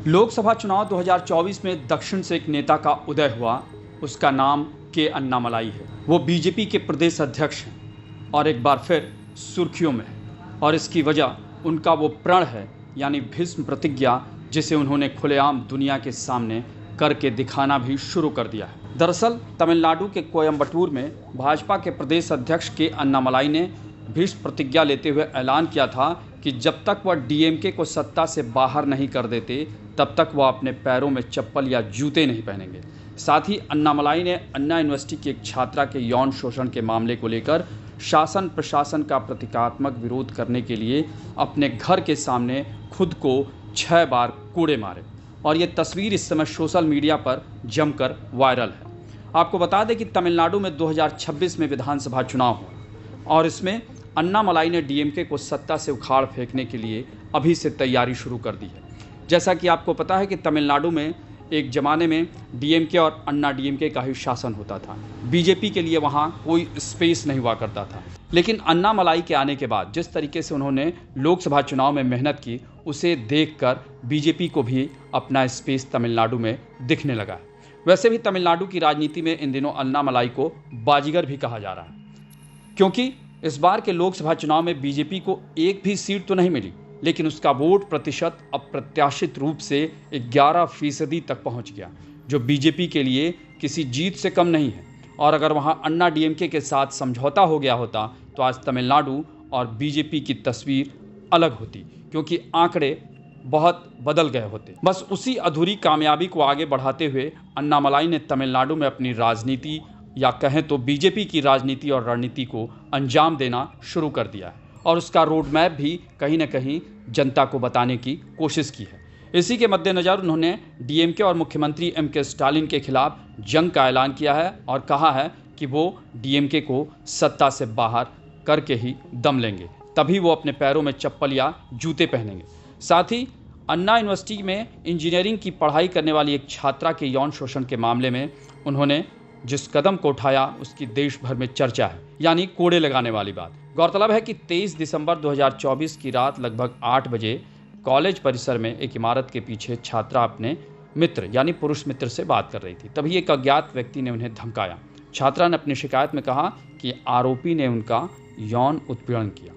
लोकसभा चुनाव 2024 में दक्षिण से एक नेता का उदय हुआ। उसका नाम के अन्नामलाई है। वो बीजेपी के प्रदेश अध्यक्ष हैं और एक बार फिर सुर्खियों में है। और इसकी वजह उनका वो प्रण है, यानी भीष्म प्रतिज्ञा, जिसे उन्होंने खुलेआम दुनिया के सामने करके दिखाना भी शुरू कर दिया है। दरअसल तमिलनाडु के कोयम्बटूर में भाजपा के प्रदेश अध्यक्ष के अन्नामलाई ने भीष्म प्रतिज्ञा लेते हुए ऐलान किया था कि जब तक वह डीएमके को सत्ता से बाहर नहीं कर देते, तब तक वह अपने पैरों में चप्पल या जूते नहीं पहनेंगे। साथ ही अन्नामलाई ने अन्ना यूनिवर्सिटी की एक छात्रा के यौन शोषण के मामले को लेकर शासन प्रशासन का प्रतीकात्मक विरोध करने के लिए अपने घर के सामने खुद को 6 बार कूड़े मारे। और ये तस्वीर इस समय सोशल मीडिया पर जमकर वायरल है। आपको बता दें कि तमिलनाडु में 2026 में विधानसभा चुनाव हुआ और इसमें अन्नामलाई ने डीएमके को सत्ता से उखाड़ फेंकने के लिए अभी से तैयारी शुरू कर दी है। जैसा कि आपको पता है कि तमिलनाडु में एक ज़माने में डीएमके और अन्ना डीएमके का ही शासन होता था। बीजेपी के लिए वहाँ कोई स्पेस नहीं हुआ करता था। लेकिन अन्नामलाई के आने के बाद जिस तरीके से उन्होंने लोकसभा चुनाव में मेहनत की, उसे देखकर बीजेपी को भी अपना स्पेस तमिलनाडु में दिखने लगा है। वैसे भी तमिलनाडु की राजनीति में इन दिनों अन्नामलाई को बाजीगर भी कहा जा रहा है, क्योंकि इस बार के लोकसभा चुनाव में बीजेपी को एक भी सीट तो नहीं मिली, लेकिन उसका वोट प्रतिशत अप्रत्याशित रूप से 11% तक पहुंच गया, जो बीजेपी के लिए किसी जीत से कम नहीं है। और अगर वहां अन्ना डीएमके के साथ समझौता हो गया होता तो आज तमिलनाडु और बीजेपी की तस्वीर अलग होती, क्योंकि आंकड़े बहुत बदल गए होते। बस उसी अधूरी कामयाबी को आगे बढ़ाते हुए अन्नामलाई ने तमिलनाडु में अपनी राजनीति, या कहें तो बीजेपी की राजनीति और रणनीति को अंजाम देना शुरू कर दिया है। और उसका रोड मैप भी कहीं न कहीं जनता को बताने की कोशिश की है। इसी के मद्देनज़र उन्होंने डीएमके और मुख्यमंत्री एमके स्टालिन के खिलाफ जंग का ऐलान किया है और कहा है कि वो डीएमके को सत्ता से बाहर करके ही दम लेंगे, तभी वो अपने पैरों में चप्पल या जूते पहनेंगे। साथ ही अन्ना यूनिवर्सिटी में इंजीनियरिंग की पढ़ाई करने वाली एक छात्रा के यौन शोषण के मामले में उन्होंने जिस कदम को उठाया उसकी देश भर में चर्चा है, यानी कोड़े लगाने वाली बात। गौरतलब है कि 23 दिसंबर 2024 की रात लगभग 8 बजे कॉलेज परिसर में एक इमारत के पीछे छात्रा अपने मित्र यानी पुरुष मित्र से बात कर रही थी। तभी एक अज्ञात व्यक्ति ने उन्हें धमकाया। छात्रा ने अपनी शिकायत में कहा कि आरोपी ने उनका यौन उत्पीड़न किया।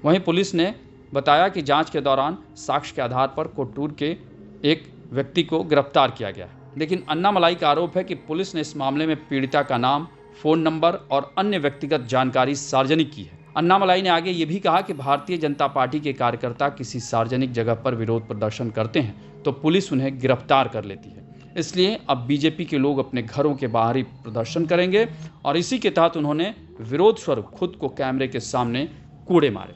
वहीं पुलिस ने बताया कि जांच के दौरान साक्ष्य के आधार पर कोट्टूर के एक व्यक्ति को गिरफ्तार किया गया। लेकिन अन्नामलाई का आरोप है कि पुलिस ने इस मामले में पीड़िता का नाम, फ़ोन नंबर और अन्य व्यक्तिगत जानकारी सार्वजनिक की है। अन्नामलाई ने आगे ये भी कहा कि भारतीय जनता पार्टी के कार्यकर्ता किसी सार्वजनिक जगह पर विरोध प्रदर्शन करते हैं तो पुलिस उन्हें गिरफ्तार कर लेती है। इसलिए अब बीजेपी के लोग अपने घरों के बाहर ही प्रदर्शन करेंगे और इसी के तहत उन्होंने विरोध स्वरूप खुद को कैमरे के सामने कूड़े मारे।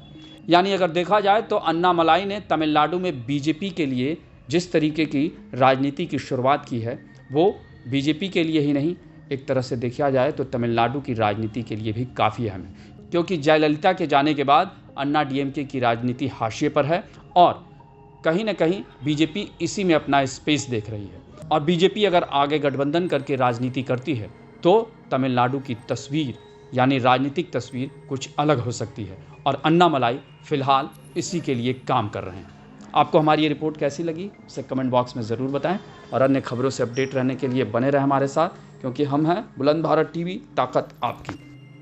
यानी अगर देखा जाए तो अन्नामलाई ने तमिलनाडु में बीजेपी के लिए जिस तरीके की राजनीति की शुरुआत की है, वो बीजेपी के लिए ही नहीं, एक तरह से देखा जाए तो तमिलनाडु की राजनीति के लिए भी काफ़ी अहम है। क्योंकि जयललिता के जाने के बाद अन्ना डीएमके की राजनीति हाशिए पर है और कहीं न कहीं बीजेपी इसी में अपना स्पेस देख रही है। और बीजेपी अगर आगे गठबंधन करके राजनीति करती है तो तमिलनाडु की तस्वीर, यानी राजनीतिक तस्वीर, कुछ अलग हो सकती है। और अन्नामलाई फ़िलहाल इसी के लिए काम कर रहे हैं। आपको हमारी ये रिपोर्ट कैसी लगी उसे कमेंट बॉक्स में ज़रूर बताएं और अन्य खबरों से अपडेट रहने के लिए बने रहें हमारे साथ, क्योंकि हम हैं बुलंद भारत टीवी, ताकत आपकी।